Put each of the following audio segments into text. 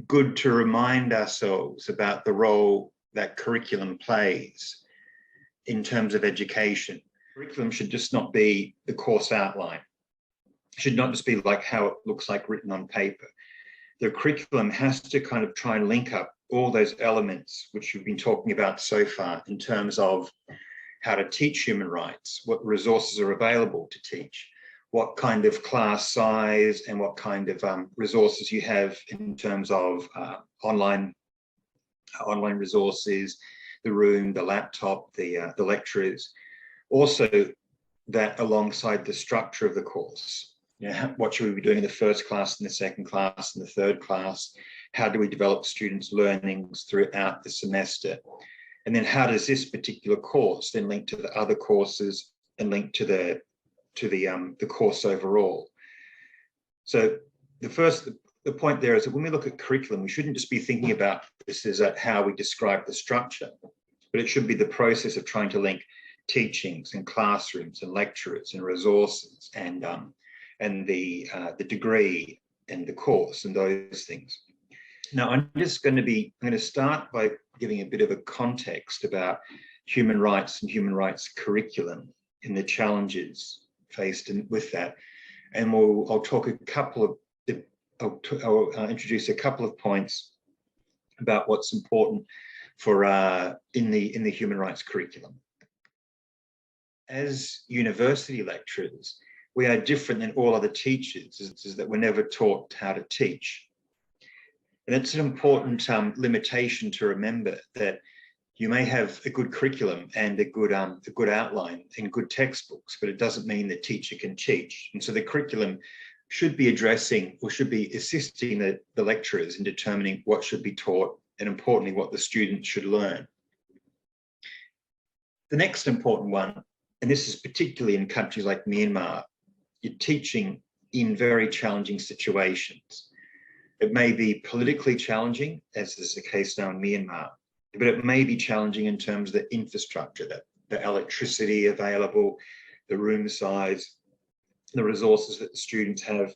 good to remind ourselves about the role that curriculum plays in terms of education. Curriculum should just not be the course outline. It should not just be like how it looks like written on paper. The curriculum has to kind of try and link up all those elements which we've been talking about so far in terms of how to teach human rights, what resources are available to teach, what kind of class size and what kind of resources you have in terms of online resources, the room, the laptop, the lecturers. Also, that alongside the structure of the course. You know, what should we be doing in the first class, in the second class, in the third class? How do we develop students' learnings throughout the semester? And then how does this particular course then link to the other courses and link to the course overall? So the point there is that when we look at curriculum, we shouldn't just be thinking about this as how we describe the structure, but it should be the process of trying to link teachings and classrooms and lecturers and resources and the degree and the course and those things. Now, I'm going to start by giving a bit of a context about human rights and human rights curriculum and the challenges faced with that. And I'll introduce a couple of points about what's important for in the human rights curriculum. As university lecturers, we are different than all other teachers, is that we're never taught how to teach. And it's an important limitation to remember, that you may have a good curriculum and a good outline and good textbooks, but it doesn't mean the teacher can teach. And so the curriculum should be addressing or should be assisting the lecturers in determining what should be taught and, importantly, what the students should learn. The next important one, and this is particularly in countries like Myanmar, you're teaching in very challenging situations. It may be politically challenging, as is the case now in Myanmar, but it may be challenging in terms of the infrastructure, the electricity available, the room size, the resources that the students have,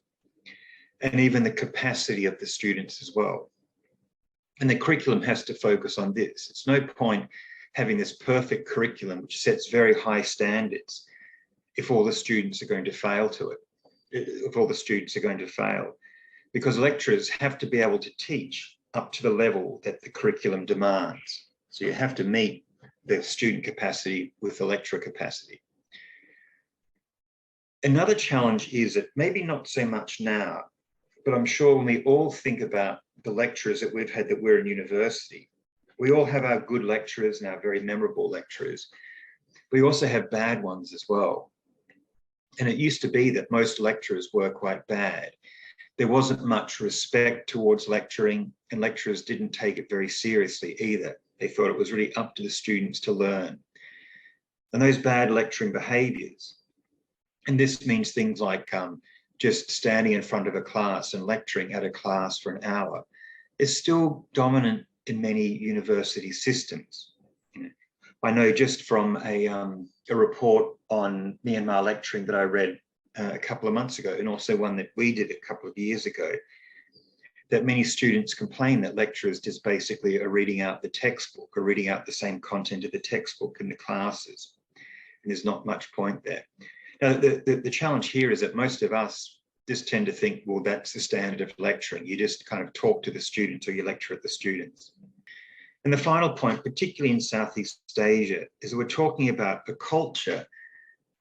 and even the capacity of the students as well. And the curriculum has to focus on this. It's no point having this perfect curriculum which sets very high standards if all the students are going to fail to it, if all the students are going to fail. Because lecturers have to be able to teach up to the level that the curriculum demands. So you have to meet the student capacity with the lecturer capacity. Another challenge is that maybe not so much now, but I'm sure when we all think about the lecturers that we've had that we're in university, we all have our good lecturers and our very memorable lecturers. We also have bad ones as well. And it used to be that most lecturers were quite bad. There wasn't much respect towards lecturing, and lecturers didn't take it very seriously either. They thought it was really up to the students to learn. And those bad lecturing behaviours, and this means things like just standing in front of a class and lecturing at a class for an hour, is still dominant in many university systems. I know just from a report on Myanmar lecturing that I read a couple of months ago, and also one that we did a couple of years ago, that many students complain that lecturers just basically are reading out the textbook or reading out the same content of the textbook in the classes. And there's not much point there. Now, the challenge here is that most of us just tend to think, well, that's the standard of lecturing. You just kind of talk to the students or you lecture at the students. And the final point, particularly in Southeast Asia, is that we're talking about a culture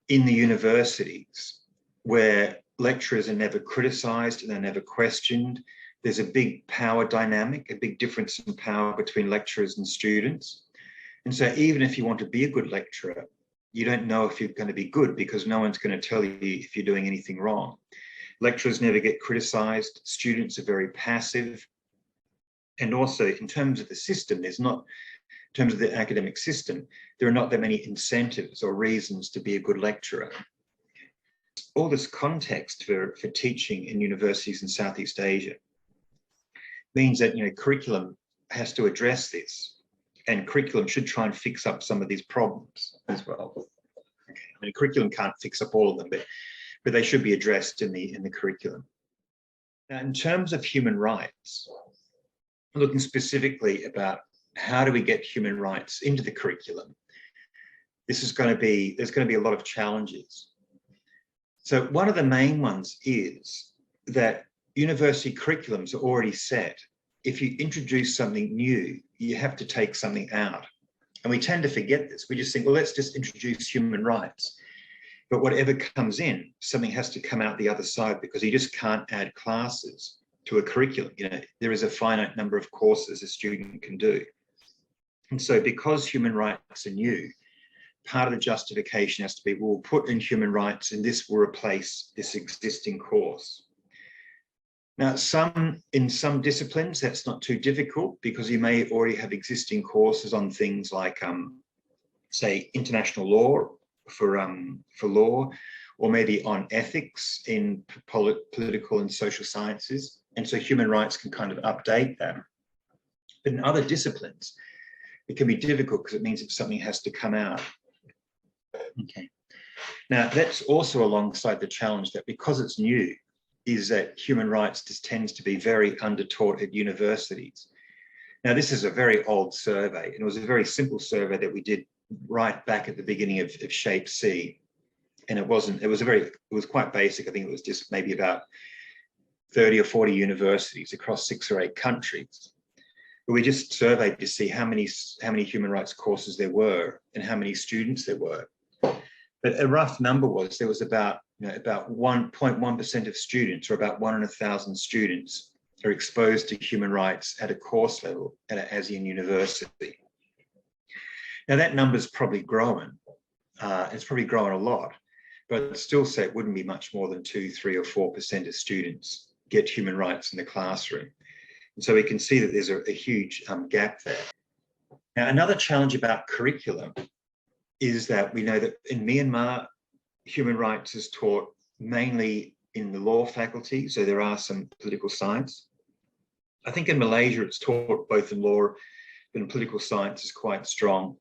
in the universities where lecturers are never criticised and they're never questioned. There's a big power dynamic, a big difference in power between lecturers and students. And so even if you want to be a good lecturer, you don't know if you're going to be good because no one's going to tell you if you're doing anything wrong. Lecturers never get criticised. Students are very passive. And also in terms of the system, in terms of the academic system, there are not that many incentives or reasons to be a good lecturer. All this context for teaching in universities in Southeast Asia means that, curriculum has to address this, and curriculum should try and fix up some of these problems as well. Okay. I mean, curriculum can't fix up all of them, but they should be addressed in the curriculum. Now, in terms of human rights, looking specifically about how do we get human rights into the curriculum. There's going to be a lot of challenges. So one of the main ones is that university curriculums are already set. If you introduce something new, you have to take something out. And we tend to forget this. We just think, well, let's just introduce human rights. But whatever comes in, something has to come out the other side, because you just can't add classes to a curriculum. You know, there is a finite number of courses a student can do. And so because human rights are new, part of the justification has to be, we'll put in human rights and this will replace this existing course. Now, in some disciplines, that's not too difficult, because you may already have existing courses on things like, say, international law for law, or maybe on ethics in political and social sciences. And so human rights can kind of update that. But in other disciplines, it can be difficult, because it means that something has to come out. Okay. Now, that's also alongside the challenge that, because it's new, is that human rights just tends to be very undertaught at universities. Now, this is a very old survey, and it was a very simple survey that we did right back at the beginning of Shape C. And it was quite basic. I think it was just maybe about 30 or 40 universities across 6 or 8 countries. But we just surveyed to see how many human rights courses there were and how many students there were. But a rough number was there was about 1.1% of students, or about 1 in 1,000 students, are exposed to human rights at a course level at an ASEAN university. Now that number's probably grown. It's probably grown a lot, but I'd still say it wouldn't be much more than 2, 3 or 4% of students get human rights in the classroom. And so we can see that there's a huge gap there. Now, another challenge about curriculum is that we know that in Myanmar, human rights is taught mainly in the law faculty, so there are some political science. I think in Malaysia, it's taught both in law, but in political science is quite strong.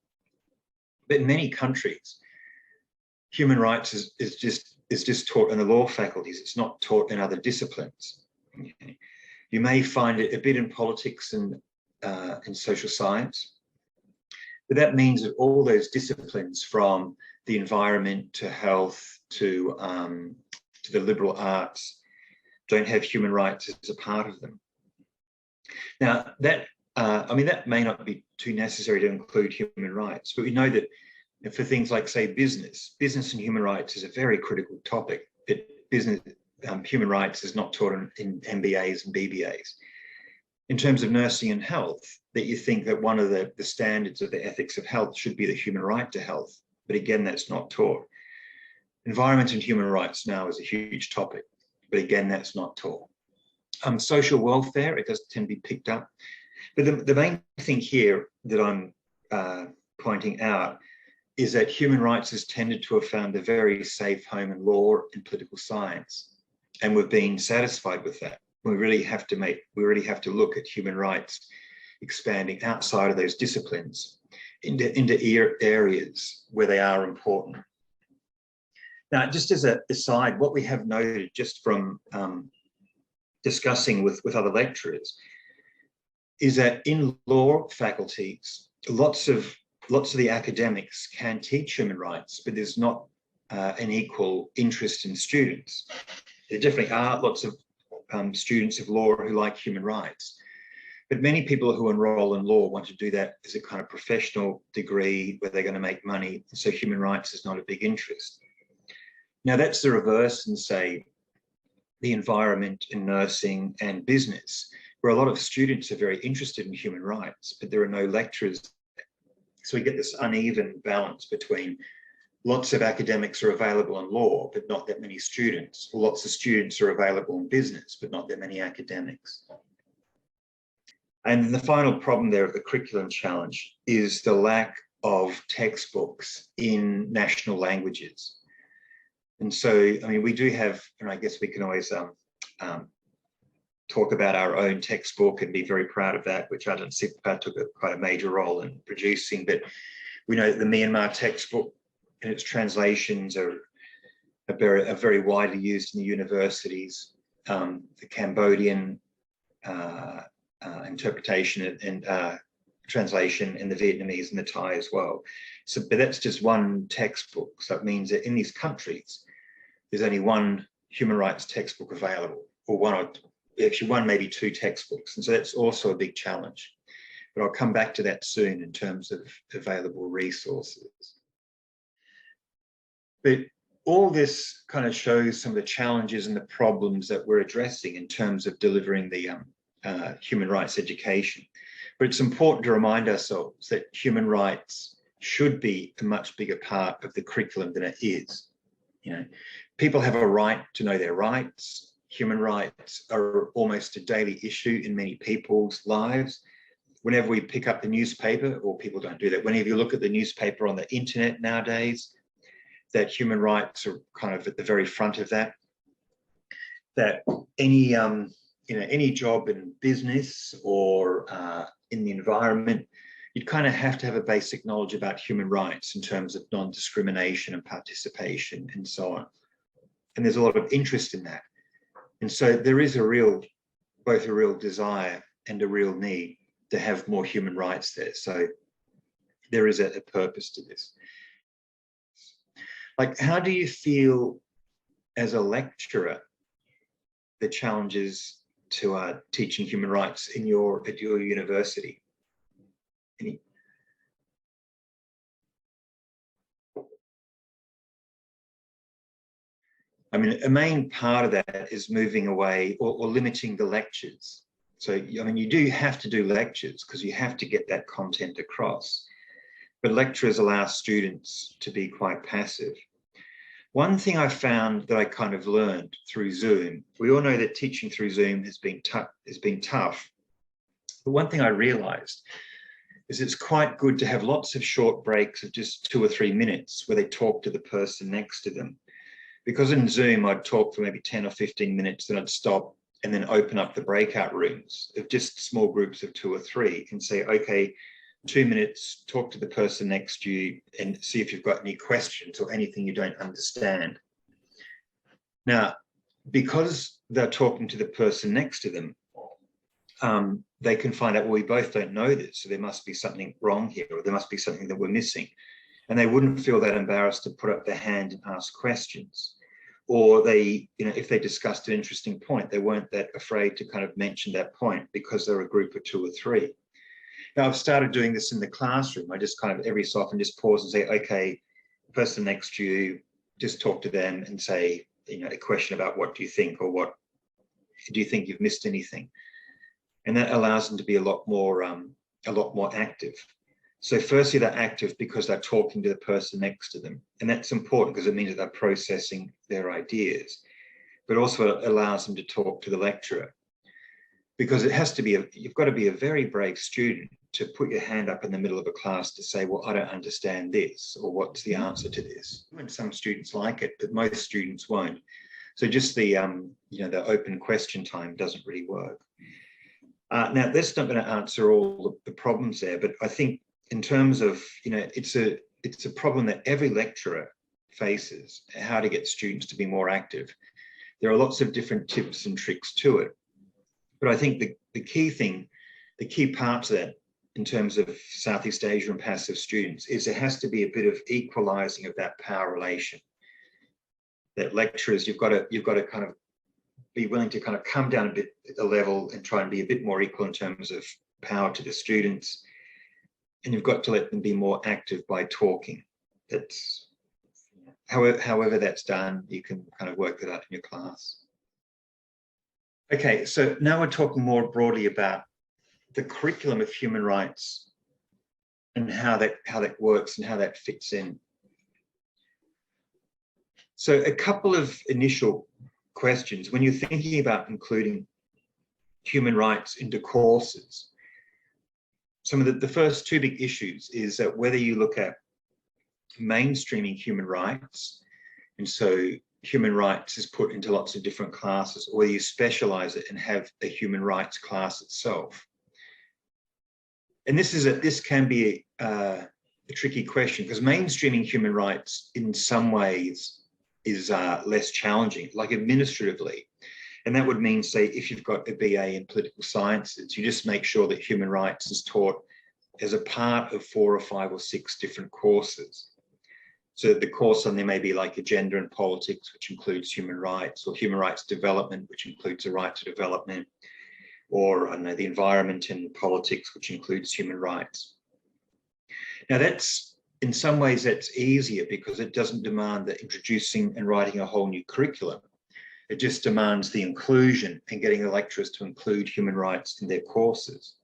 But in many countries, human rights is just taught in the law faculties. It's not taught in other disciplines. Okay. You may find it a bit in politics and in social science, but that means that all those disciplines, from the environment to health to the liberal arts, don't have human rights as a part of them. Now, that may not be too necessary to include human rights, but we know that for things like, say, business and human rights is a very critical topic. Human rights is not taught in MBAs and BBAs. In terms of nursing and health, that you think that one of the standards of the ethics of health should be the human right to health, but again, that's not taught. Environment and human rights now is a huge topic, but again, that's not taught. Social welfare, it does tend to be picked up. But the main thing here that I'm pointing out is that human rights has tended to have found a very safe home in law and political science. And we've been satisfied with that. We really have to look at human rights expanding outside of those disciplines into areas where they are important. Now, just as an aside, what we have noted just from discussing with other lecturers is that in law faculties, lots of the academics can teach human rights, but there's not an equal interest in students. There definitely are lots of students of law who like human rights, but many people who enroll in law want to do that as a kind of professional degree where they're going to make money, so human rights is not a big interest. Now, that's the reverse in, say, the environment in nursing and business, where a lot of students are very interested in human rights, but there are no lecturers. So we get this uneven balance between lots of academics are available in law, but not that many students. Lots of students are available in business, but not that many academics. And the final problem there of the curriculum challenge is the lack of textbooks in national languages. And so, I mean, we do have, and I guess we can always talk about our own textbook and be very proud of that, which Ajahn Sitpat took quite a major role in producing. But we know that the Myanmar textbook and its translations are very widely used in the universities. The Cambodian interpretation and translation in the Vietnamese and the Thai as well. So, but that's just one textbook. So it means that in these countries, there's only one human rights textbook available, or one, or actually one, maybe two textbooks. And so that's also a big challenge. But I'll come back to that soon in terms of available resources. But all this kind of shows some of the challenges and the problems that we're addressing in terms of delivering the human rights education. But it's important to remind ourselves that human rights should be a much bigger part of the curriculum than it is. You know, people have a right to know their rights. Human rights are almost a daily issue in many people's lives. Whenever we pick up the newspaper, or people don't do that, whenever you look at the newspaper on the internet nowadays, that human rights are kind of at the very front of that. That any any job in business or in the environment, you'd kind of have to have a basic knowledge about human rights in terms of non-discrimination and participation and so on. And there's a lot of interest in that. And so there is both a real desire and a real need to have more human rights there. So there is a purpose to this. Like, how do you feel as a lecturer, the challenges to teaching human rights at your university? I mean, a main part of that is moving away or limiting the lectures. So, I mean, you do have to do lectures because you have to get that content across. But lecturers allow students to be quite passive. One thing I found that I kind of learned through Zoom, we all know that teaching through Zoom has been tough. But one thing I realized is it's quite good to have lots of short breaks of just 2 or 3 minutes where they talk to the person next to them. Because in Zoom, I'd talk for maybe 10 or 15 minutes, then I'd stop and then open up the breakout rooms of just small groups of 2 or 3 and say, okay, 2 minutes, talk to the person next to you and see if you've got any questions or anything you don't understand. Now, because they're talking to the person next to them, they can find out, well, we both don't know this, so there must be something wrong here, or there must be something that we're missing. And they wouldn't feel that embarrassed to put up their hand and ask questions. Or they, if they discussed an interesting point, they weren't that afraid to kind of mention that point because they're a group of 2 or 3. Now, I've started doing this in the classroom. I just kind of every so often just pause and say, okay, the person next to you, just talk to them and say, a question about what do you think, or what do you think you've missed anything? And that allows them to be a lot more active. So firstly, they're active because they're talking to the person next to them. And that's important because it means that they're processing their ideas, but also it allows them to talk to the lecturer. Because it has to be, you've got to be a very brave student to put your hand up in the middle of a class to say, well, I don't understand this, or what's the answer to this? And some students like it, but most students won't. So just the open question time doesn't really work. Now, that's not going to answer all the problems there, but I think in terms of, it's a problem that every lecturer faces, how to get students to be more active. There are lots of different tips and tricks to it. But I think the key part of that in terms of Southeast Asia and passive students is there has to be a bit of equalizing of that power relation. That lecturers, you've got to kind of be willing to kind of come down a bit at the level and try and be a bit more equal in terms of power to the students. And you've got to let them be more active by talking. That's however that's done, you can kind of work that out in your class. Okay, so now we're talking more broadly about the curriculum of human rights and how that works and how that fits in. So a couple of initial questions. When you're thinking about including human rights into courses, some of the first 2 big issues is that whether you look at mainstreaming human rights, and so human rights is put into lots of different classes, or whether you specialize it and have a human rights class itself. And this can be a tricky question, because mainstreaming human rights in some ways is less challenging, like administratively. And that would mean, say, if you've got a BA in political sciences, you just make sure that human rights is taught as a part of 4 or 5 or 6 different courses. So the course on there may be like agenda and politics, which includes human rights, or human rights development, which includes the right to development, or I don't know, the environment and politics, which includes human rights. Now that's, in some ways, that's easier because it doesn't demand that introducing and writing a whole new curriculum. It just demands the inclusion and getting the lecturers to include human rights in their courses.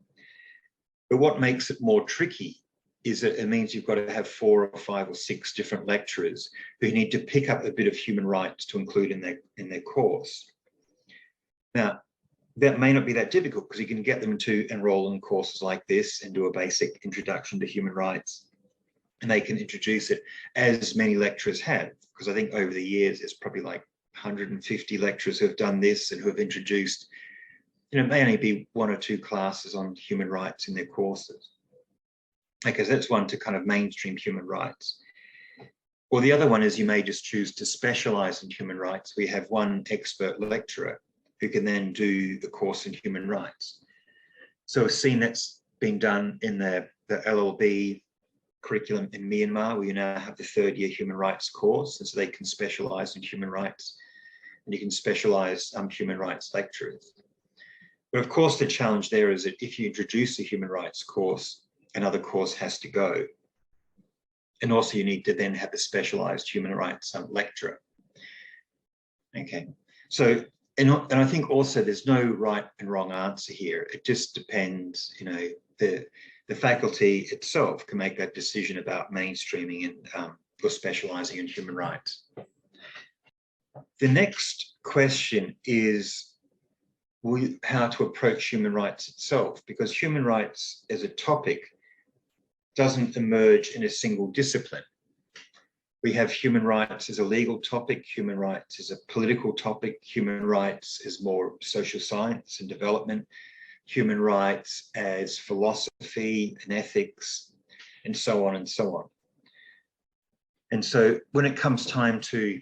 But what makes it more tricky is that it means you've got to have 4 or 5 or 6 different lecturers who need to pick up a bit of human rights to include in their course. Now, that may not be that difficult because you can get them to enroll in courses like this and do a basic introduction to human rights, and they can introduce it, as many lecturers have, because I think over the years there's probably like 150 lecturers who have done this and who have introduced, you know, it may only be 1 or 2 classes on human rights in their courses. Okay, so that's one to kind of mainstream human rights. Or the other one is you may just choose to specialize in human rights. We have one expert lecturer who can then do the course in human rights. So I've seen that's been done in the LLB curriculum in Myanmar, where you now have the 3rd-year human rights course, and so they can specialize in human rights, and you can specialize human rights lecturers. But of course, the challenge there is that if you introduce a human rights course, another course has to go. And also you need to then have a specialized human rights lecturer. Okay, so, and I think also there's no right and wrong answer here. It just depends, you know, the faculty itself can make that decision about mainstreaming and or specializing in human rights. The next question is how to approach human rights itself, because human rights as a topic doesn't emerge in a single discipline. We have human rights as a legal topic, human rights as a political topic, human rights as more social science and development, human rights as philosophy and ethics, and so on and so on. And so when it comes time to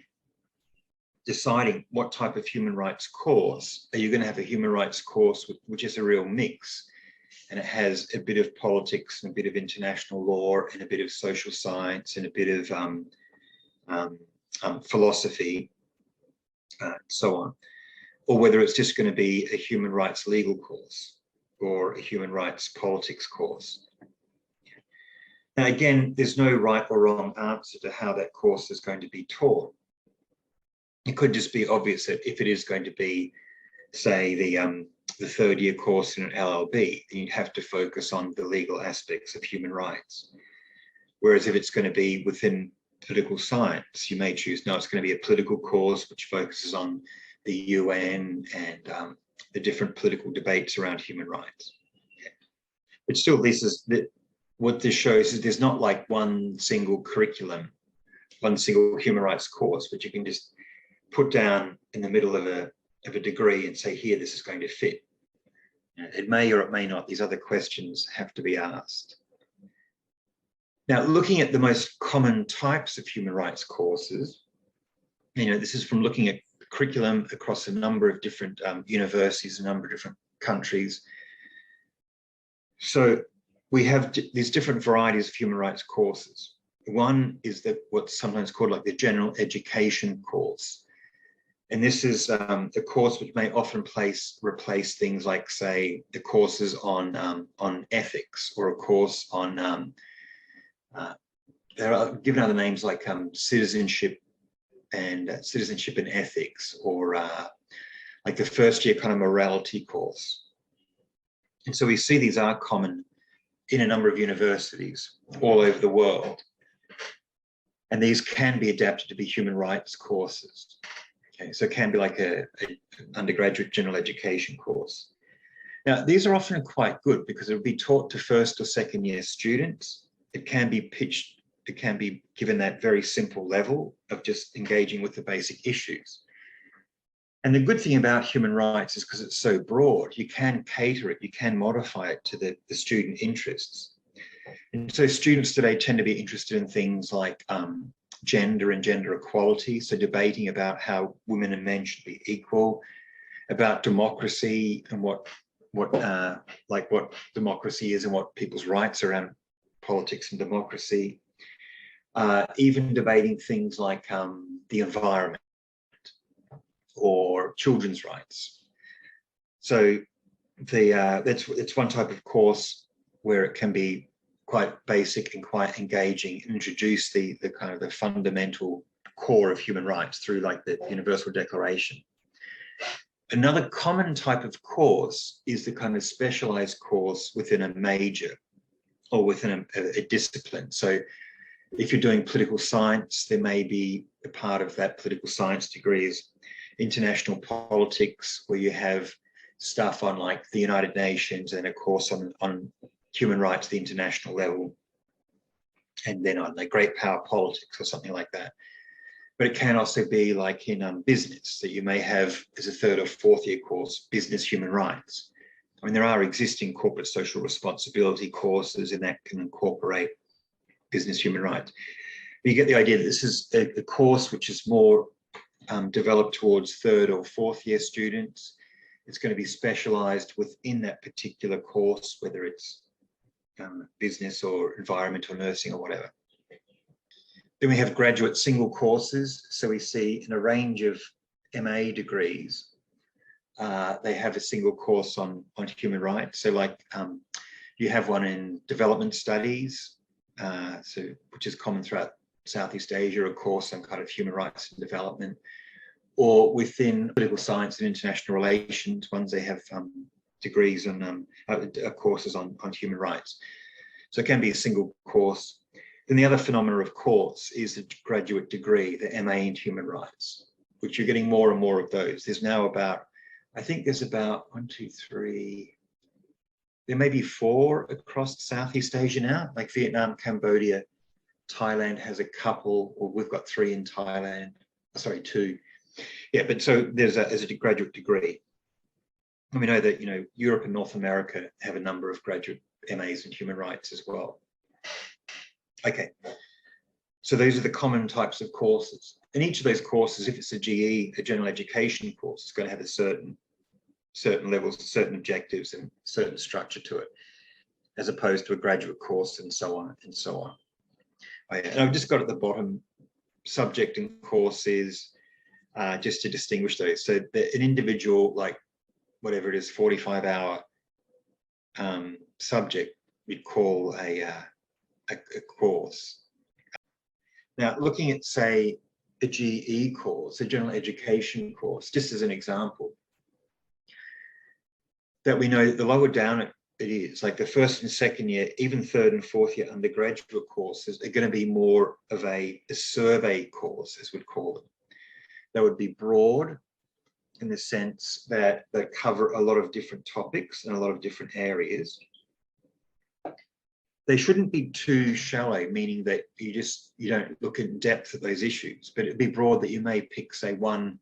deciding what type of human rights course, are you going to have a human rights course which is a real mix, and it has a bit of politics and a bit of international law and a bit of social science and a bit of philosophy, so on, or whether it's just going to be a human rights legal course or a human rights politics course. Now, again, there's no right or wrong answer to how that course is going to be taught. It could just be obvious that if it is going to be, say, the 3rd-year course in an LLB, then you have to focus on the legal aspects of human rights. Whereas if it's going to be within political science, you may choose, no, it's going to be a political course which focuses on the UN and the different political debates around human rights. Okay. But still, what this shows is there's not like one single curriculum, one single human rights course, which you can just put down in the middle of a degree and say, here, this is going to fit. It may or it may not. These other questions have to be asked. Now, looking at the most common types of human rights courses, you know, this is from looking at the curriculum across a number of different universities, a number of different countries. So we have these different varieties of human rights courses. One is what's sometimes called like the general education course. And this is a course which may often replace things like, say, the courses on ethics, or a course on, there are given other names like citizenship and ethics, or like the 1st-year kind of morality course. And so we see these are common in a number of universities all over the world. And these can be adapted to be human rights courses. Okay, so it can be like an undergraduate general education course. Now, these are often quite good because it will be taught to 1st or 2nd-year students. It can be pitched, it can be given that very simple level of just engaging with the basic issues. And the good thing about human rights is because it's so broad, you can cater it, you can modify it to the student interests. And so students today tend to be interested in things like gender and gender equality, so debating about how women and men should be equal, about democracy and what democracy is and what people's rights around politics and democracy. Even debating things like the environment or children's rights. So it's one type of course where it can be quite basic and quite engaging and introduce the kind of the fundamental core of human rights through like the Universal Declaration. Another common type of course is the kind of specialized course within a major or within a discipline. So if you're doing political science, there may be a part of that political science degree is international politics, where you have stuff on like the United Nations and a course on human rights at the international level, and then on the great power politics or something like that. But it can also be like in business, that you may have as a third or fourth year course, business human rights. I mean, there are existing corporate social responsibility courses, and that can incorporate business human rights. But you get the idea that this is a course which is more developed towards third or fourth year students. It's going to be specialized within that particular course, whether it's business or environmental nursing or whatever. Then we have graduate single courses. So we see in a range of MA degrees, they have a single course on human rights. So like you have one in development studies, which is common throughout Southeast Asia, a course on kind of human rights and development, or within political science and international relations, ones they have degrees on courses on human rights. So it can be a single course. Then the other phenomenon, of course, is the graduate degree, the MA in human rights, which you're getting more and more of those. There's now about, I think there's about 1, 2, 3, there may be 4 across Southeast Asia now, like Vietnam, Cambodia, Thailand has a couple, or we've got 3 in Thailand, sorry, 2. Yeah, but so there's a graduate degree. And we know that, you know, Europe and North America have a number of graduate MAs in human rights as well. Okay, so those are the common types of courses. And each of those courses, if it's a GE, a general education course, it's going to have a certain levels, certain objectives and certain structure to it, as opposed to a graduate course and so on and so on. Oh, yeah. And I've just got at the bottom, subject and courses, just to distinguish those. So an individual, like whatever it is, 45-hour subject, we'd call a course. Now, looking at, say, a GE course, a general education course, just as an example, that we know that the lower down it is, like the first and second year, even third and fourth year undergraduate courses are going to be more of a survey course, as we'd call them. They would be broad in the sense that they cover a lot of different topics and a lot of different areas. They shouldn't be too shallow, meaning that you don't look in depth at those issues, but it'd be broad that you may pick, say, one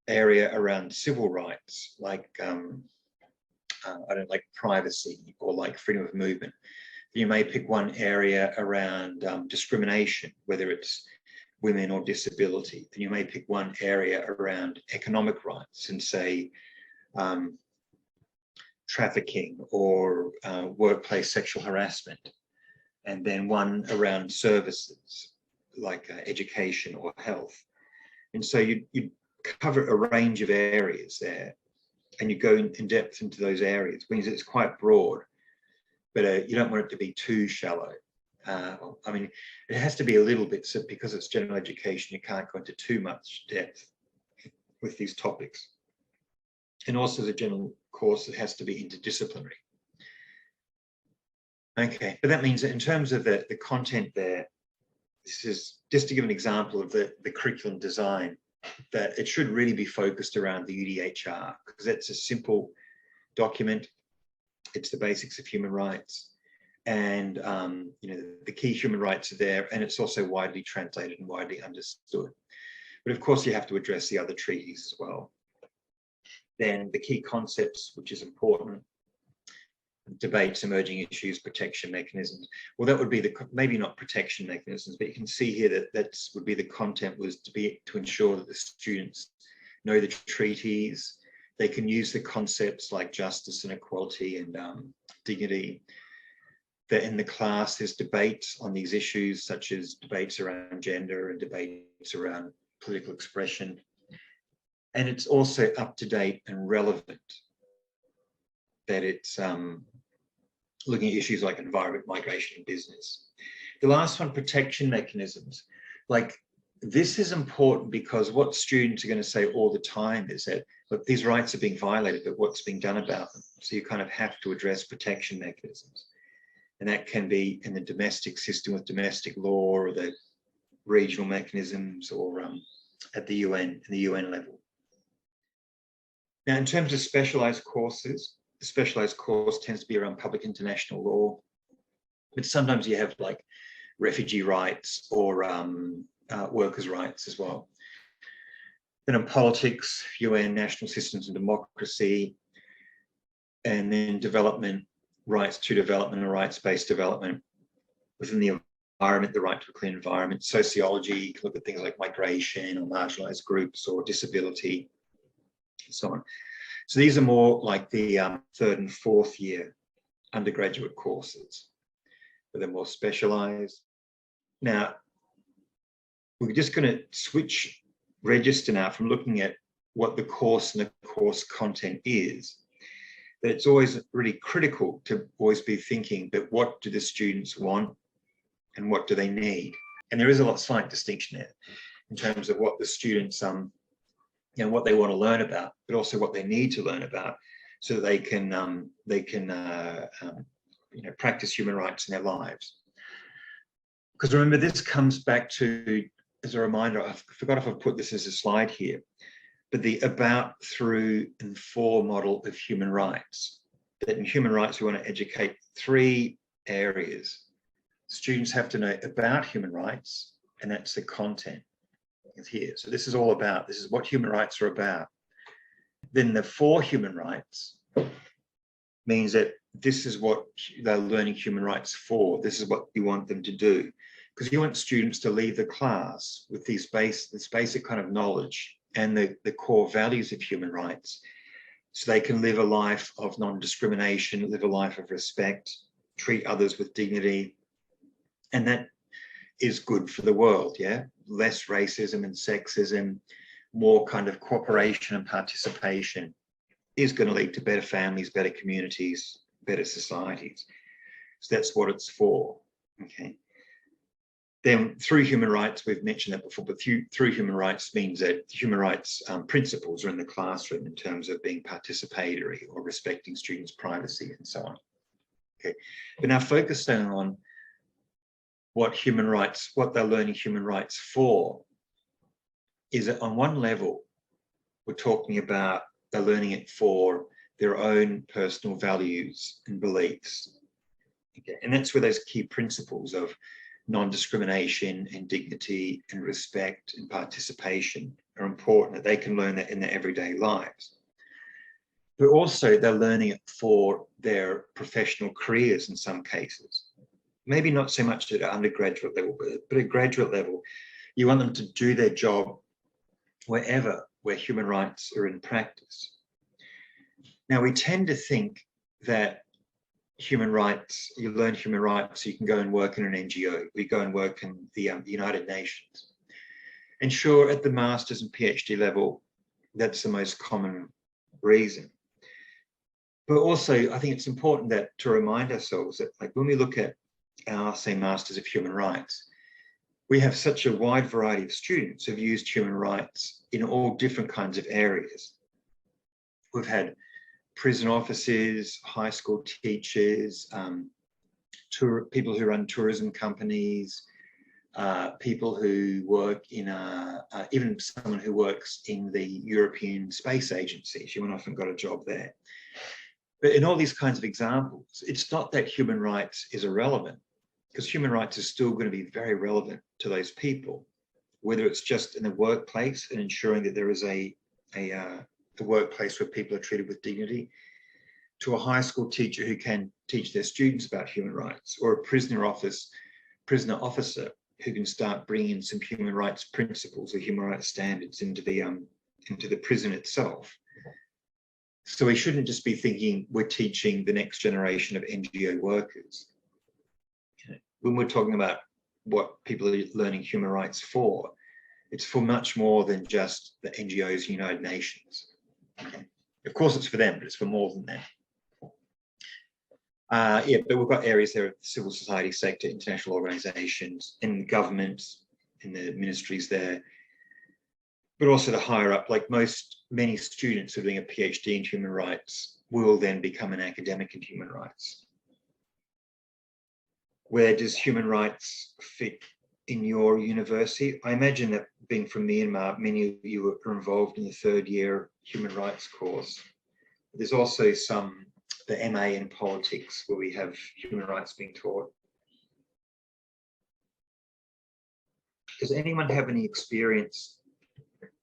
area around civil rights, like I don't like privacy or like freedom of movement. You may pick one area around discrimination, whether it's women or disability. Then you may pick one area around economic rights and say trafficking or workplace sexual harassment. And then one around services like education or health. And so you cover a range of areas there, and you go in depth into those areas, means it's quite broad, but you don't want it to be too shallow. I mean, it has to be a little bit, so because it's general education, you can't go into too much depth with these topics. And also the general course, it has to be interdisciplinary. Okay, but that means that in terms of the content there, this is just to give an example of the curriculum design, that it should really be focused around the UDHR, because it's a simple document. It's the basics of human rights, and you know, the key human rights are there, and it's also widely translated and widely understood. But of course, you have to address the other treaties as well. Then the key concepts, which is important: debates, emerging issues, protection mechanisms. Well, that would be maybe not protection mechanisms, but you can see here that would be the content, was to ensure that the students know the treaties, They can use the concepts like justice and equality and dignity. That in the class there's debates on these issues, such as debates around gender and debates around political expression. And it's also up to date and relevant, that it's looking at issues like environment, migration, and business. The last one, protection mechanisms. Like, this is important because what students are going to say all the time is that, look, these rights are being violated, but what's being done about them? So you kind of have to address protection mechanisms. And that can be in the domestic system with domestic law, or the regional mechanisms, or at the UN level. Now, in terms of specialized courses, the specialized course tends to be around public international law, but sometimes you have like refugee rights or workers' rights as well. Then in politics, UN, national systems and democracy, and then development, rights to development and rights-based development. Within the environment, the right to a clean environment. Sociology, you can look at things like migration or marginalized groups or disability, and so on. So these are more like the third and fourth year undergraduate courses, but they're more specialized. Now, we're just going to switch register now from looking at what the course and the course content is. That it's always really critical to always be thinking that what do the students want and what do they need? And there is a slight distinction there in terms of what the students, what they want to learn about, but also what they need to learn about, so that they can practice human rights in their lives. Because remember, this comes back to, as a reminder, I forgot if I've put this as a slide here, but the about, through, and for model of human rights. That in human rights, we want to educate three areas. Students have to know about human rights, and that's the content. It's here. So this is all about, this is what human rights are about. Then the for human rights means that this is what they're learning human rights for. This is what you want them to do. Because you want students to leave the class with this basic kind of knowledge and the core values of human rights, so they can live a life of non-discrimination, live a life of respect, treat others with dignity. And that is good for the world, yeah? Less racism and sexism, more kind of cooperation and participation is going to lead to better families, better communities, better societies. So that's what it's for, okay? Then through human rights, we've mentioned that before, but through human rights means that human rights principles are in the classroom in terms of being participatory or respecting students' privacy and so on. Okay, but now focusing on what human rights, what they're learning human rights for, is that on one level, we're talking about they're learning it for their own personal values and beliefs. Okay, and that's where those key principles of non-discrimination and dignity and respect and participation are important, that they can learn that in their everyday lives. But also they're learning it for their professional careers in some cases. Maybe not so much at an undergraduate level, but at graduate level, you want them to do their job where human rights are in practice. Now, we tend to think that human rights, you learn human rights so you can go and work in an NGO, we go and work in the United Nations. And sure, at the master's and PhD level, that's the most common reason. But also, I think it's important that to remind ourselves that, like, when we look at our, say, Masters of Human Rights, we have such a wide variety of students who've used human rights in all different kinds of areas. We've had prison officers, high school teachers, people who run tourism companies, people who work in even someone who works in the European Space Agency. She often got a job there. But in all these kinds of examples, it's not that human rights is irrelevant, because human rights is still going to be very relevant to those people, whether it's just in the workplace and ensuring that there is a workplace where people are treated with dignity, to a high school teacher who can teach their students about human rights, or a prisoner officer who can start bringing in some human rights principles or human rights standards into the prison itself. So we shouldn't just be thinking we're teaching the next generation of NGO workers. When we're talking about what people are learning human rights for, it's for much more than just the NGOs, United Nations. Okay. Of course, it's for them, but it's for more than them. Yeah, but we've got areas there of the civil society sector, international organizations, in governments, in the ministries there, but also the higher up, like many students who are doing a PhD in human rights will then become an academic in human rights. Where does human rights fit in your university? I imagine that being from Myanmar, many of you are involved in the third year human rights course. There's also the MA in politics where we have human rights being taught. Does anyone have any experience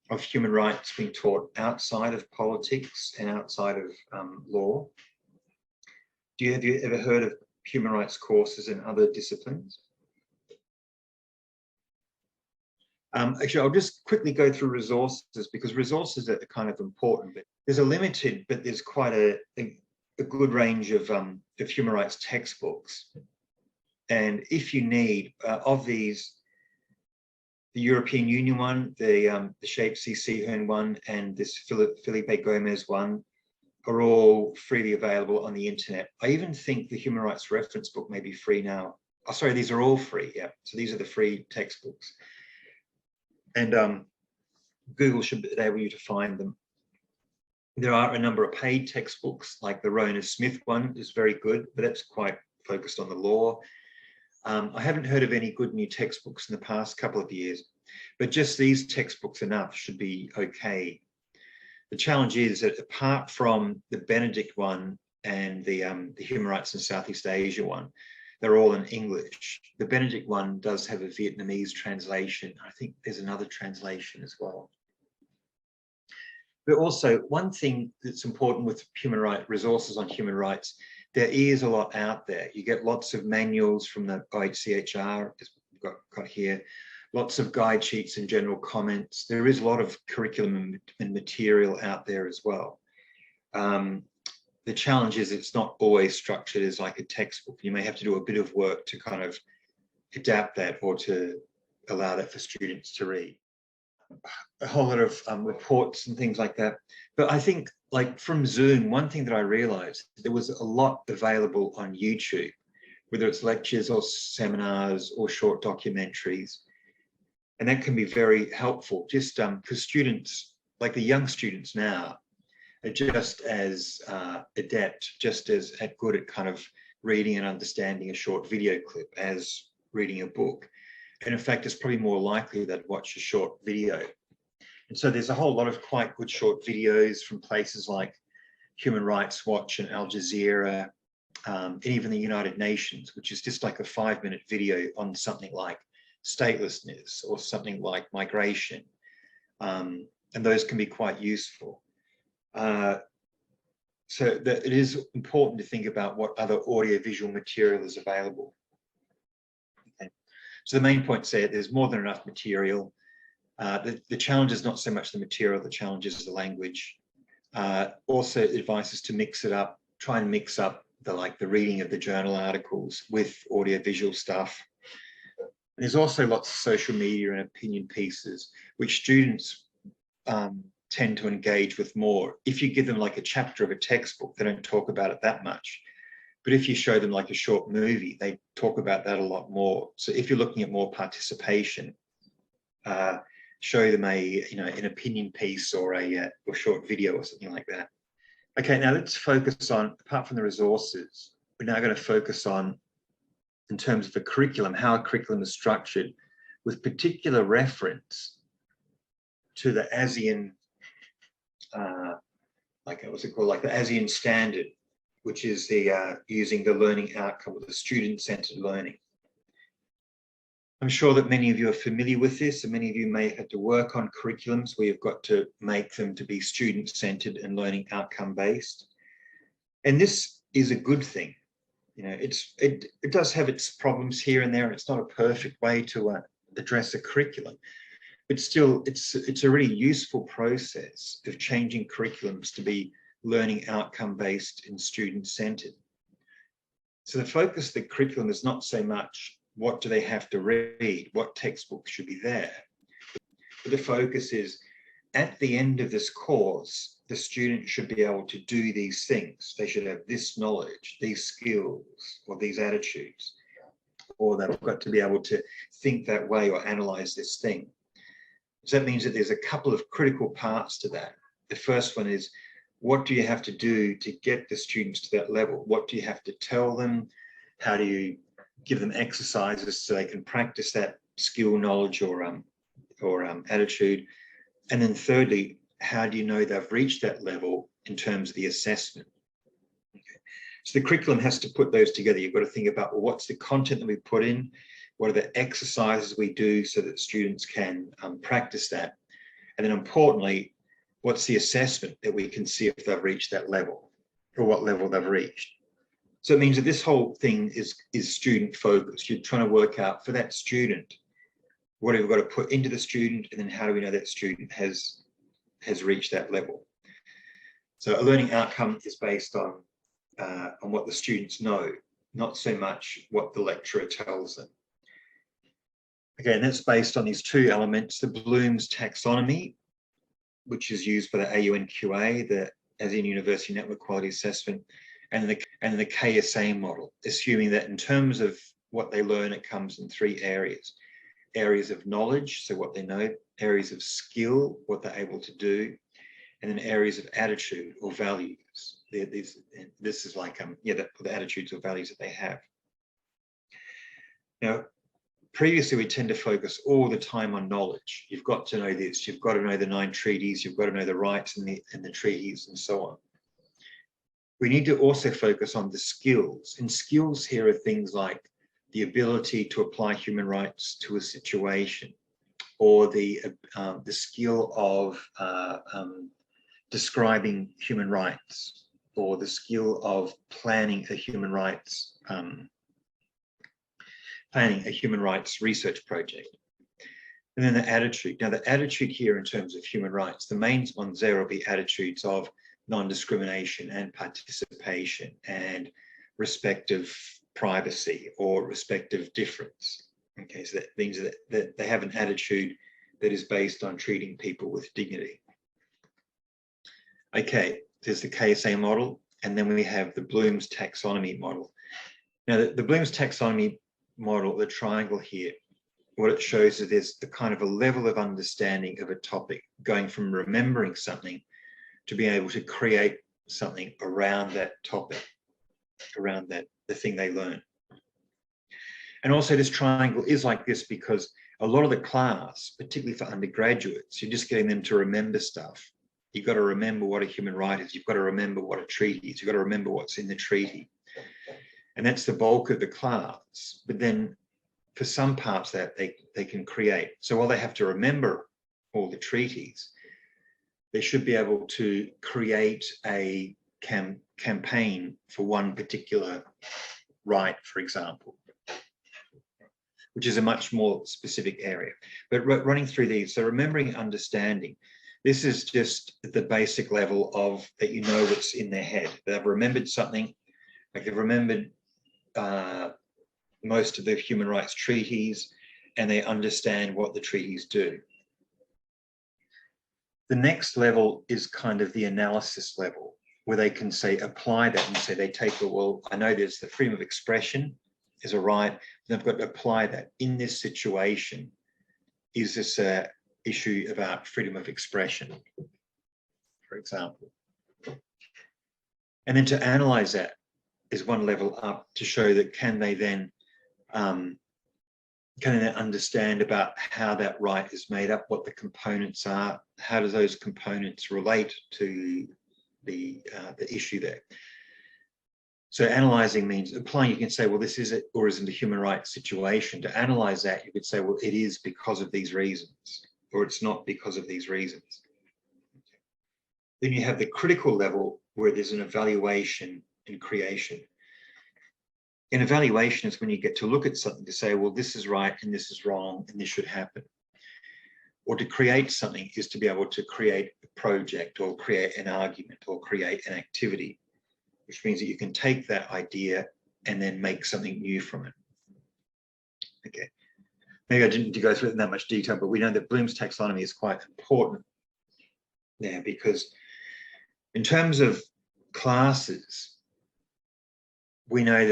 of human rights being taught outside of politics and outside of law? Have you ever heard of human rights courses in other disciplines? Actually, I'll just quickly go through resources because resources are kind of important. But there's a limited, but there's quite a good range of human rights textbooks. And if you need, of these, the European Union one, the Shape C. Sehun one, and this Felipe Gomez one are all freely available on the internet. I even think the Human Rights Reference Book may be free now. Oh, sorry, these are all free, yeah. So these are the free textbooks. And Google should enable you to find them. There are a number of paid textbooks, like the Rona Smith one is very good, but that's quite focused on the law. I haven't heard of any good new textbooks in the past couple of years, but just these textbooks enough should be okay. The challenge is that apart from the Benedict one and the Human Rights in Southeast Asia one, they're all in English. The Benedict one does have a Vietnamese translation. I think there's another translation as well. But also, one thing that's important with human rights resources on human rights, there is a lot out there. You get lots of manuals from the OHCHR, as we've got here, lots of guide sheets and general comments. There is a lot of curriculum and material out there as well. The challenge is it's not always structured as like a textbook. You may have to do a bit of work to kind of adapt that or to allow that for students to read. A whole lot of reports and things like that. But I think, like from Zoom, one thing that I realized, there was a lot available on YouTube, whether it's lectures or seminars or short documentaries. And that can be very helpful, just because students, like the young students now, are just as adept, just as good at kind of reading and understanding a short video clip as reading a book. And in fact, it's probably more likely they'd watch a short video. And so there's a whole lot of quite good short videos from places like Human Rights Watch and Al Jazeera, and even the United Nations, which is just like a 5-minute video on something like statelessness or something like migration. And those can be quite useful. So that it is important to think about what other audiovisual material is available. Okay. So the main points there, there's more than enough material. The challenge is not so much the material, the challenge is the language. Also, advice is to mix it up, try and mix up the reading of the journal articles with audiovisual stuff. There's also lots of social media and opinion pieces, which students tend to engage with more. If you give them like a chapter of a textbook, they don't talk about it that much. But if you show them like a short movie, they talk about that a lot more. So if you're looking at more participation, show them an opinion piece or a short video or something like that. Okay, now let's focus on, apart from the resources, we're now going to focus on, in terms of the curriculum, how a curriculum is structured with particular reference to the ASEAN, what's it called, like the ASEAN standard, which is the using the learning outcome with the student-centered learning. I'm sure that many of you are familiar with this, and many of you may have to work on curriculums where you've got to make them to be student-centered and learning outcome-based. And this is a good thing. You know, it does have its problems here and there, and it's not a perfect way to address a curriculum. But still, it's a really useful process of changing curriculums to be learning outcome-based and student-centered. So the focus of the curriculum is not so much what do they have to read, what textbooks should be there. But the focus is at the end of this course, the student should be able to do these things. They should have this knowledge, these skills, or these attitudes, or they've got to be able to think that way or analyze this thing. So that means that there's a couple of critical parts to that. The first one is, what do you have to do to get the students to that level? What do you have to tell them? How do you give them exercises so they can practice that skill, knowledge, or attitude? And then thirdly, how do you know they've reached that level in terms of the assessment? Okay. So the curriculum has to put those together. You've got to think about, well, what's the content that we put in? What are the exercises we do so that students can practice that? And then importantly, what's the assessment that we can see if they've reached that level or what level they've reached? So it means that this whole thing is student focused. You're trying to work out for that student, what have we got to put into the student, and then how do we know that student has reached that level? So a learning outcome is based on what the students know, not so much what the lecturer tells them. Again, that's based on these two elements, the Bloom's taxonomy, which is used by the AUNQA, the ASEAN University Network Quality Assessment, and the KSA model, assuming that in terms of what they learn, it comes in three areas. Areas of knowledge, so what they know, areas of skill, what they're able to do, and then areas of attitude or values. This is like, the attitudes or values that they have. Now, previously, we tend to focus all the time on knowledge. You've got to know this, you've got to know the 9 treaties, you've got to know the rights and the treaties and so on. We need to also focus on the skills. And skills here are things like the ability to apply human rights to a situation, or the skill of describing human rights, or the skill of planning a human rights research project. And then the attitude. Now, the attitude here in terms of human rights, the main ones there will be attitudes of non-discrimination and participation and respect of privacy or respect of difference. Okay, so that means that they have an attitude that is based on treating people with dignity. Okay, there's the KSA model, and then we have the Bloom's taxonomy model. Now, the Bloom's taxonomy model, the triangle here, what it shows is there's the kind of a level of understanding of a topic, going from remembering something to being able to create something around that topic, around the thing they learn. And also this triangle is like this because a lot of the class, particularly for undergraduates, you're just getting them to remember stuff. You've got to remember what a human right is. You've got to remember what a treaty is. You've got to remember what's in the treaty. And that's the bulk of the class. But then for some parts that they can create. So while they have to remember all the treaties, they should be able to create a campaign for one particular right, for example, which is a much more specific area. But running through these, so remembering, understanding, this is just the basic level of that you know what's in their head. They've remembered something, like they've remembered most of the human rights treaties, and they understand what the treaties do. The next level is kind of the analysis level, where they can say, apply that and say, they take, well, I know there's the freedom of expression is a right, they've got to apply that in this situation. Is this a issue about freedom of expression, for example? And then to analyze that is one level up to show that can they then understand about how that right is made up, what the components are, how do those components relate to the issue there. So analysing means applying. You can say, well, this is it or isn't a human rights situation. To analyse that, you could say, well, it is because of these reasons, or it's not because of these reasons. Then you have the critical level where there's an evaluation and creation. An evaluation is when you get to look at something to say, well, this is right and this is wrong and this should happen. or to create something is to be able to create a project or create an argument or create an activity, which means that you can take that idea and then make something new from it. Okay, maybe I didn't go through it in that much detail, but we know that Bloom's taxonomy is quite important there, because in terms of classes, we know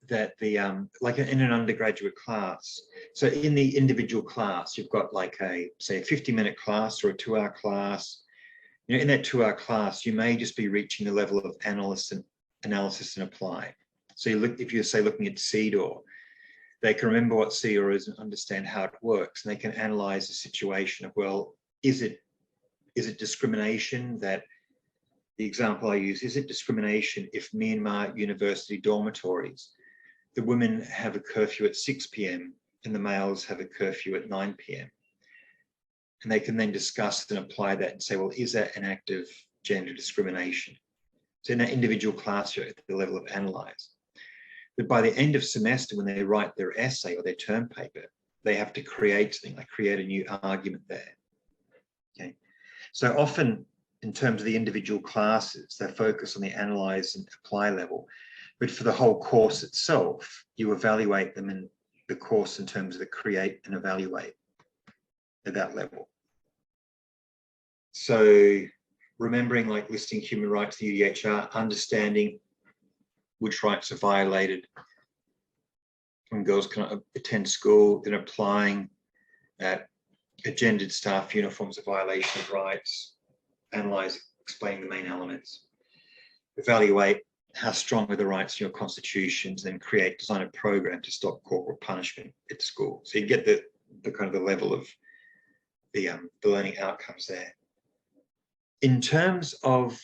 that the like in an undergraduate class, so in the individual class, you've got like say a 50-minute class or a 2-hour class. You know, in that 2-hour class, you may just be reaching the level of analysis and apply. So you look, if you're say looking at CDOR, they can remember what CDOR is and understand how it works, and they can analyze the situation of, well, is it discrimination that, the example I use, is it discrimination if Myanmar university dormitories, the women have a curfew at 6 p.m. and the males have a curfew at 9 p.m. And they can then discuss and apply that and say, well, is that an act of gender discrimination? So in that individual class, you're at the level of analyze. But by the end of semester, when they write their essay or their term paper, they have to create something, like create a new argument there. Okay. So often in terms of the individual classes, they focus on the analyze and apply level. But for the whole course itself, you evaluate them in the course in terms of the create and evaluate at that level. So remembering, like listing human rights, the UDHR, understanding which rights are violated when girls can attend school, then applying that gendered staff uniforms, a violation of rights, analyze, explain the main elements, evaluate how strong are the rights in your constitutions, then design a program to stop corporal punishment at school. So you get the kind of the level of the learning outcomes there. In terms of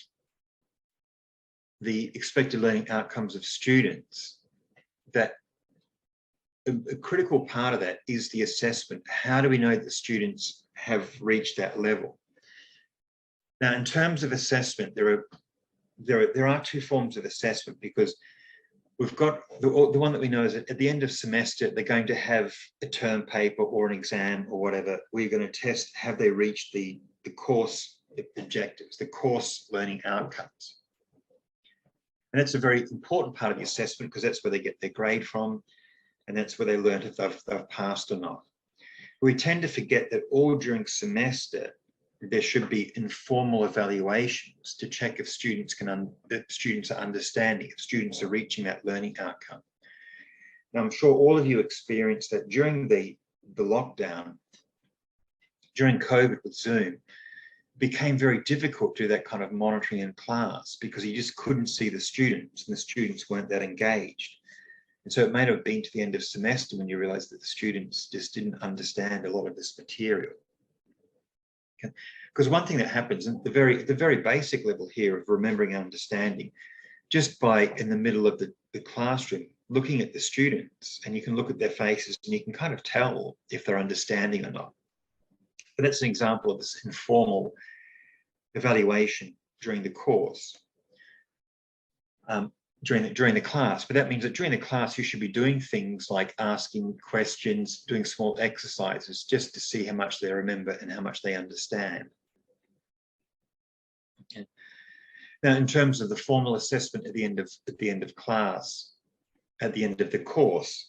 the expected learning outcomes of students, that a critical part of that is the assessment. How do we know that the students have reached that level? Now, in terms of assessment, there are two forms of assessment, because we've got the one that we know is that at the end of semester, they're going to have a term paper or an exam or whatever, where you're going to test, have they reached the course objectives, the course learning outcomes. And that's a very important part of the assessment, because that's where they get their grade from, and that's where they learn if they've passed or not. We tend to forget that all during semester, there should be informal evaluations to check if students are understanding, if students are reaching that learning outcome. Now, I'm sure all of you experienced that during the lockdown, during COVID with Zoom, it became very difficult to do that kind of monitoring in class, because you just couldn't see the students, and the students weren't that engaged. And so it may have been to the end of semester when you realized that the students just didn't understand a lot of this material. Okay. Because one thing that happens at the very basic level here of remembering and understanding, just by in the middle of the classroom, looking at the students, and you can look at their faces and you can kind of tell if they're understanding or not. But that's an example of this informal evaluation during the course, during the class. But that means that during the class, you should be doing things like asking questions, doing small exercises, just to see how much they remember and how much they understand. Okay. Now, in terms of the formal assessment at the end of class, at the end of the course,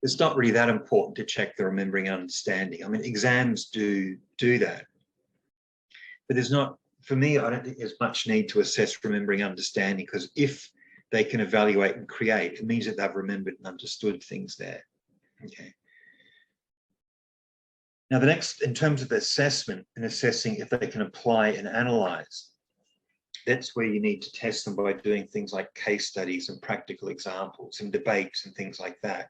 it's not really that important to check the remembering and understanding. I mean, exams do that, but there's not, for me, I don't think there's much need to assess remembering and understanding, because if they can evaluate and create, it means that they've remembered and understood things there. Okay. Now, the next, in terms of assessment and assessing if they can apply and analyze, that's where you need to test them by doing things like case studies and practical examples and debates and things like that,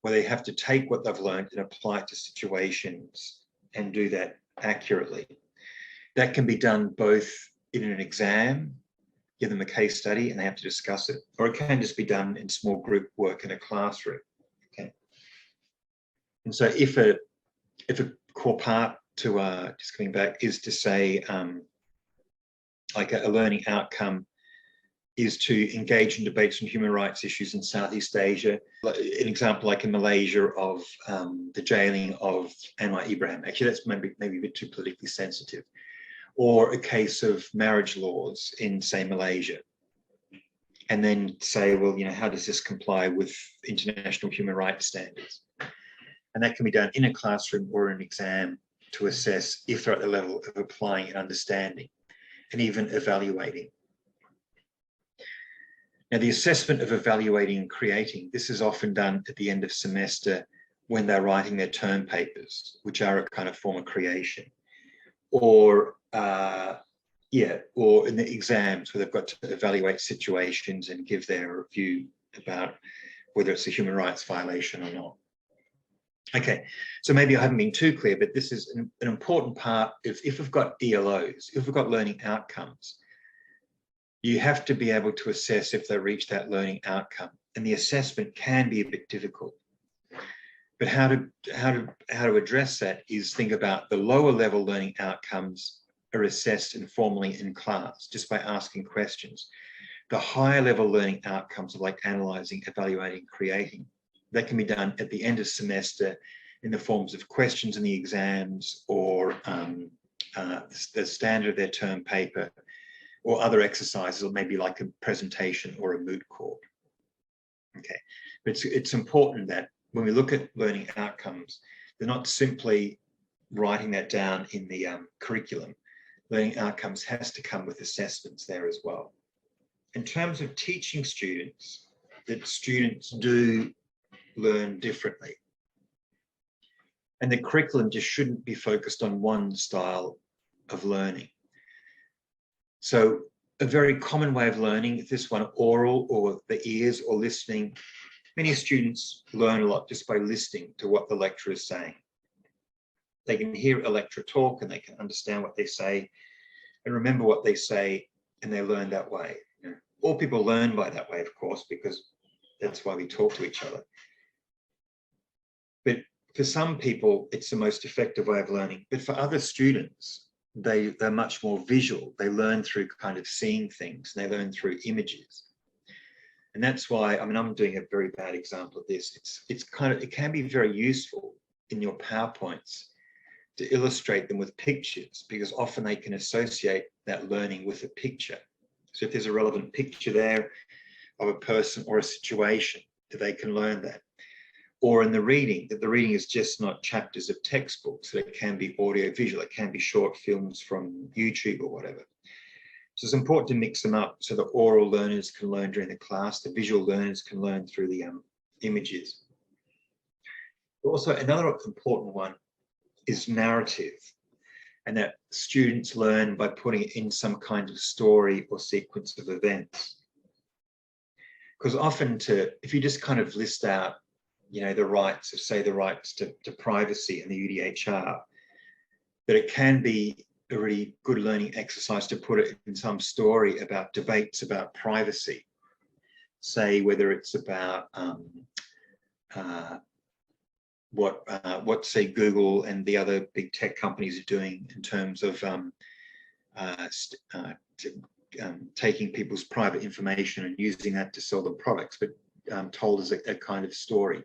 where they have to take what they've learned and apply it to situations and do that accurately. That can be done both in an exam, give them a case study and they have to discuss it, or it can just be done in small group work in a classroom. Okay. And so if a core part to just coming back is to say like a learning outcome is to engage in debates on human rights issues in Southeast Asia. An example like in Malaysia of the jailing of Anwar Ibrahim. Actually, that's maybe a bit too politically sensitive. Or a case of marriage laws in, say, Malaysia. And then say, well, you know, how does this comply with international human rights standards? And that can be done in a classroom or an exam to assess if they're at the level of applying and understanding and even evaluating. Now, the assessment of evaluating and creating, this is often done at the end of semester when they're writing their term papers, which are a kind of form of creation. Or, or in the exams where they've got to evaluate situations and give their view about whether it's a human rights violation or not. Okay, so maybe I haven't been too clear, but this is an important part. If we've got ELOs, if we've got learning outcomes, you have to be able to assess if they reach that learning outcome. And the assessment can be a bit difficult. But how to address that is think about the lower level learning outcomes are assessed informally in class, just by asking questions. The higher level learning outcomes are like analysing, evaluating, creating. That can be done at the end of semester in the forms of questions in the exams or the standard of their term paper, or other exercises, or maybe like a presentation or a moot court. Okay, but it's important that when we look at learning outcomes, they're not simply writing that down in the curriculum. Learning outcomes has to come with assessments there as well. In terms of teaching students, that students do learn differently. And the curriculum just shouldn't be focused on one style of learning. So a very common way of learning is this one, oral or the ears or listening. Many students learn a lot just by listening to what the lecturer is saying. They can hear a lecturer talk and they can understand what they say and remember what they say, and they learn that way. You know, all people learn by that way, of course, because that's why we talk to each other. But for some people, it's the most effective way of learning. But for other students, they're much more visual. They learn through kind of seeing things, and they learn through images. And that's why, I mean, I'm doing a very bad example of this. It can be very useful in your PowerPoints to illustrate them with pictures, because often they can associate that learning with a picture. So if there's a relevant picture there of a person or a situation, that they can learn that. Or in the reading, that the reading is just not chapters of textbooks, that it can be audio visual, it can be short films from YouTube or whatever. So it's important to mix them up so the oral learners can learn during the class, the visual learners can learn through the images. But also another important one is narrative, and that students learn by putting it in some kind of story or sequence of events. Because often if you just kind of list out, you know, the rights of, say, the rights to privacy and the UDHR, that it can be a really good learning exercise to put it in some story about debates about privacy. Say whether it's about what say Google and the other big tech companies are doing in terms of taking people's private information and using that to sell them products, but told as a kind of story.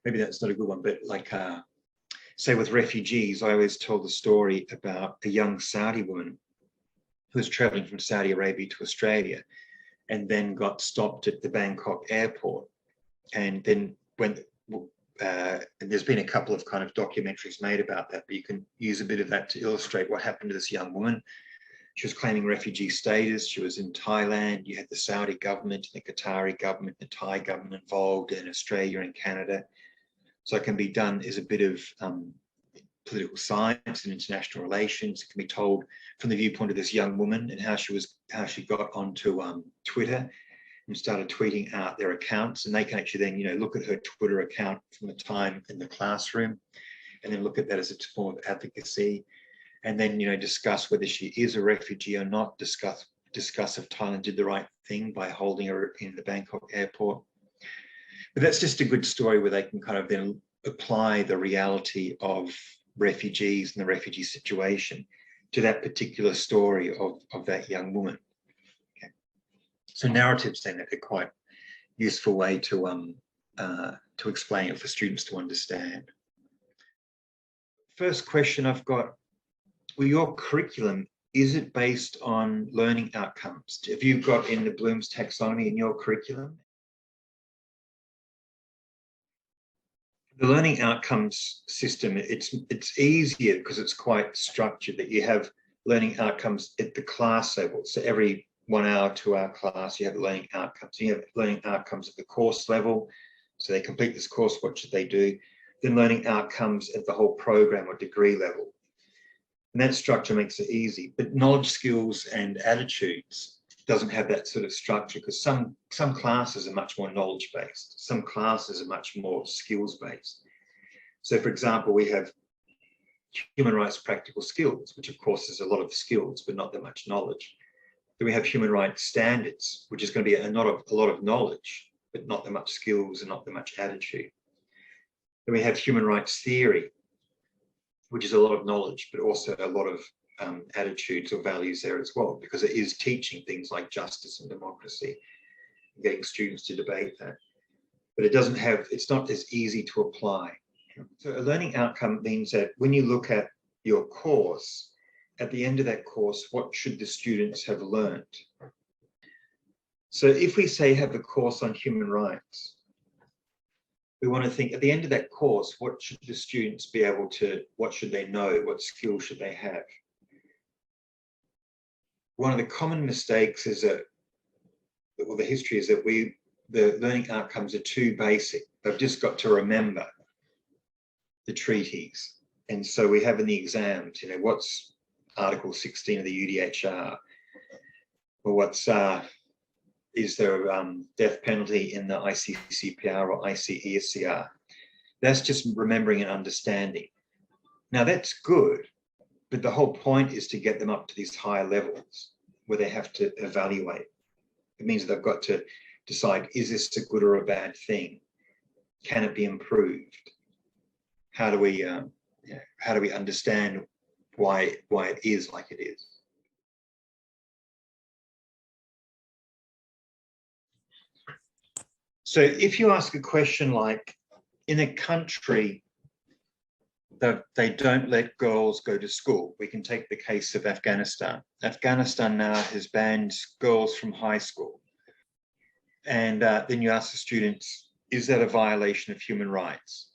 Maybe that's not a good one, but like say with refugees, I always tell the story about a young Saudi woman who was traveling from Saudi Arabia to Australia and then got stopped at the Bangkok airport. And then when and there's been a couple of kind of documentaries made about that, but you can use a bit of that to illustrate what happened to this young woman. She was claiming refugee status. She was in Thailand. You had the Saudi government, the Qatari government, the Thai government involved, in Australia and Canada. So it can be done as a bit of political science and international relations. It can be told from the viewpoint of this young woman and how she got onto Twitter and started tweeting out their accounts. And they can actually then, you know, look at her Twitter account from the time in the classroom, and then look at that as a form of advocacy. And then, you know, discuss whether she is a refugee or not, discuss if Thailand did the right thing by holding her in the Bangkok airport. But that's just a good story where they can kind of then apply the reality of refugees and the refugee situation to that particular story of that young woman. Okay. So narratives then are quite useful way to explain it for students to understand. First question I've got, well, your curriculum, is it based on learning outcomes? Have you got in the Bloom's taxonomy in your curriculum? The learning outcomes system, it's easier because it's quite structured, that you have learning outcomes at the class level. So every 1 hour, 2 hour class, you have learning outcomes. You have learning outcomes at the course level. So they complete this course, what should they do? Then learning outcomes at the whole program or degree level. And that structure makes it easy. But knowledge, skills, and attitudes doesn't have that sort of structure, because some classes are much more knowledge-based. Some classes are much more skills-based. So, for example, we have human rights practical skills, which of course is a lot of skills, but not that much knowledge. Then we have human rights standards, which is going to be a lot of knowledge, but not that much skills and not that much attitude. Then we have human rights theory, which is a lot of knowledge, but also a lot of attitudes or values there as well, because it is teaching things like justice and democracy, and getting students to debate that. But it's not as easy to apply. So a learning outcome means that when you look at your course, at the end of that course, what should the students have learned? So if we say have a course on human rights, we want to think at the end of that course, what should the students be able to, what should they know? What skills should they have? One of the common mistakes is that, well, the history is that the learning outcomes are too basic. They've just got to remember the treaties. And so we have in the exams, what's Article 16 of the UDHR? Or what's is there death penalty in the ICCPR or ICESCR? That's just remembering and understanding. Now that's good, but the whole point is to get them up to these higher levels where they have to evaluate. It means they've got to decide, is this a good or a bad thing? Can it be improved? How do we understand why it is like it is? So if you ask a question like, in a country that they don't let girls go to school, we can take the case of Afghanistan. Afghanistan now has banned girls from high school. And then you ask the students, is that a violation of human rights?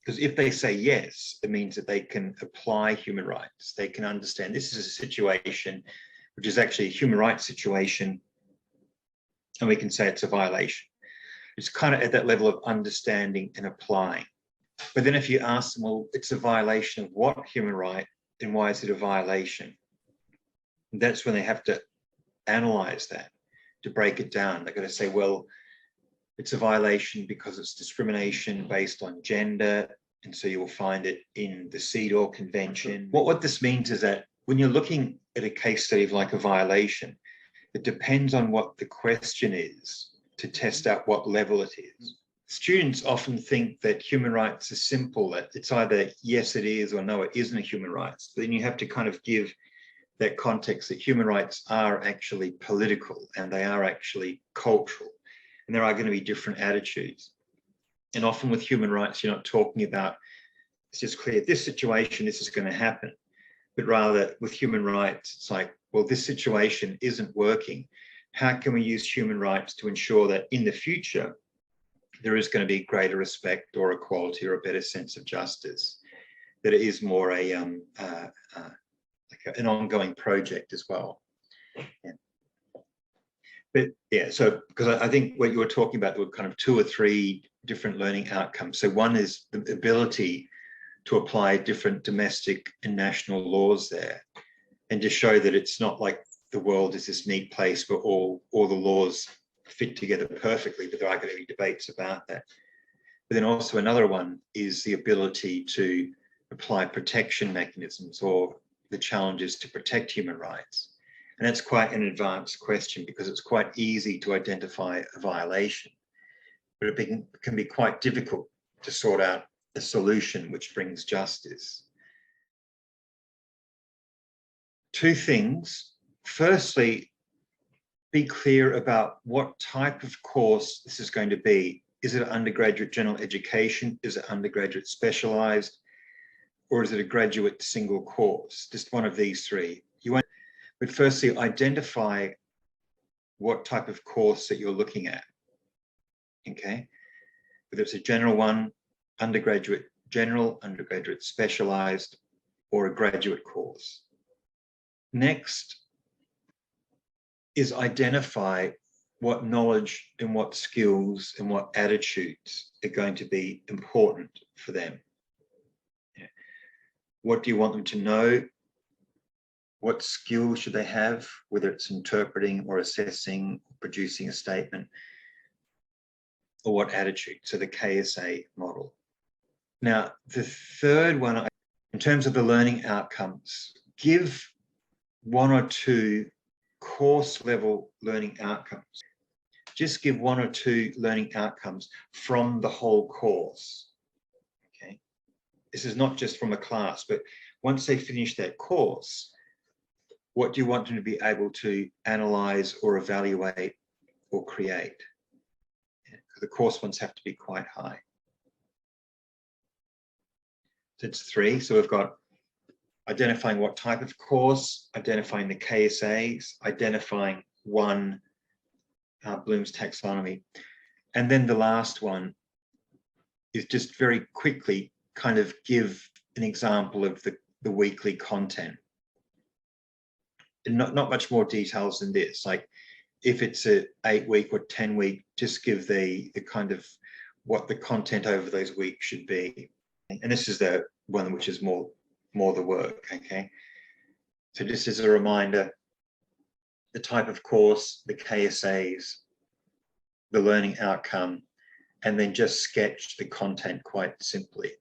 Because if they say yes, it means that they can apply human rights. They can understand this is a situation which is actually a human rights situation, and we can say it's a violation. It's kind of at that level of understanding and applying. But then if you ask them, well, it's a violation of what human right, and why is it a violation? And that's when they have to analyze that, to break it down. They're going to say, well, it's a violation because it's discrimination based on gender, and so you'll find it in the CEDAW Convention. What this means is that when you're looking at a case study of like a violation, it depends on what the question is to test out what level it is. Students often think that human rights is simple, that it's either yes it is or no it isn't a human rights. But then you have to kind of give that context that human rights are actually political and they are actually cultural, and there are going to be different attitudes. And often with human rights, you're not talking about, it's just clear, this situation, this is going to happen. But rather with human rights, it's like, well, this situation isn't working. How can we use human rights to ensure that in the future, there is going to be greater respect or equality or a better sense of justice, that it is more like an ongoing project as well. Yeah. But yeah, so because I think what you were talking about, there were kind of 2 or 3 different learning outcomes. So one is the ability to apply different domestic and national laws there, and to show that it's not like the world is this neat place where all the laws fit together perfectly, but there are going to be debates about that. But then also another one is the ability to apply protection mechanisms or the challenges to protect human rights. And that's quite an advanced question, because it's quite easy to identify a violation, but it can be quite difficult to sort out a solution which brings justice. 2 things. Firstly, be clear about what type of course this is going to be. Is it undergraduate general education? Is it undergraduate specialized? Or is it a graduate single course? Just one of these three. You want, but firstly, identify what type of course that you're looking at, okay? Whether it's a general one, undergraduate general, undergraduate specialized, or a graduate course. Next is identify what knowledge and what skills and what attitudes are going to be important for them. Yeah. What do you want them to know? What skills should they have, whether it's interpreting or assessing, or producing a statement, or what attitude? So the KSA model. Now, the third one, in terms of the learning outcomes, give one or two course level learning outcomes. Just give one or two learning outcomes from the whole course, okay? This is not just from a class, but once they finish that course, what do you want them to be able to analyze or evaluate or create? Yeah, the course ones have to be quite high. So it's three. So we've got identifying what type of course, identifying the KSAs, identifying one Bloom's taxonomy. And then the last one is just very quickly kind of give an example of the weekly content. And not much more details than this. Like if it's a 8-week or 10-week, just give the kind of what the content over those weeks should be. And this is the one which is more the work, okay? So just as a reminder, the type of course, the KSAs, the learning outcome, and then just sketch the content quite simply.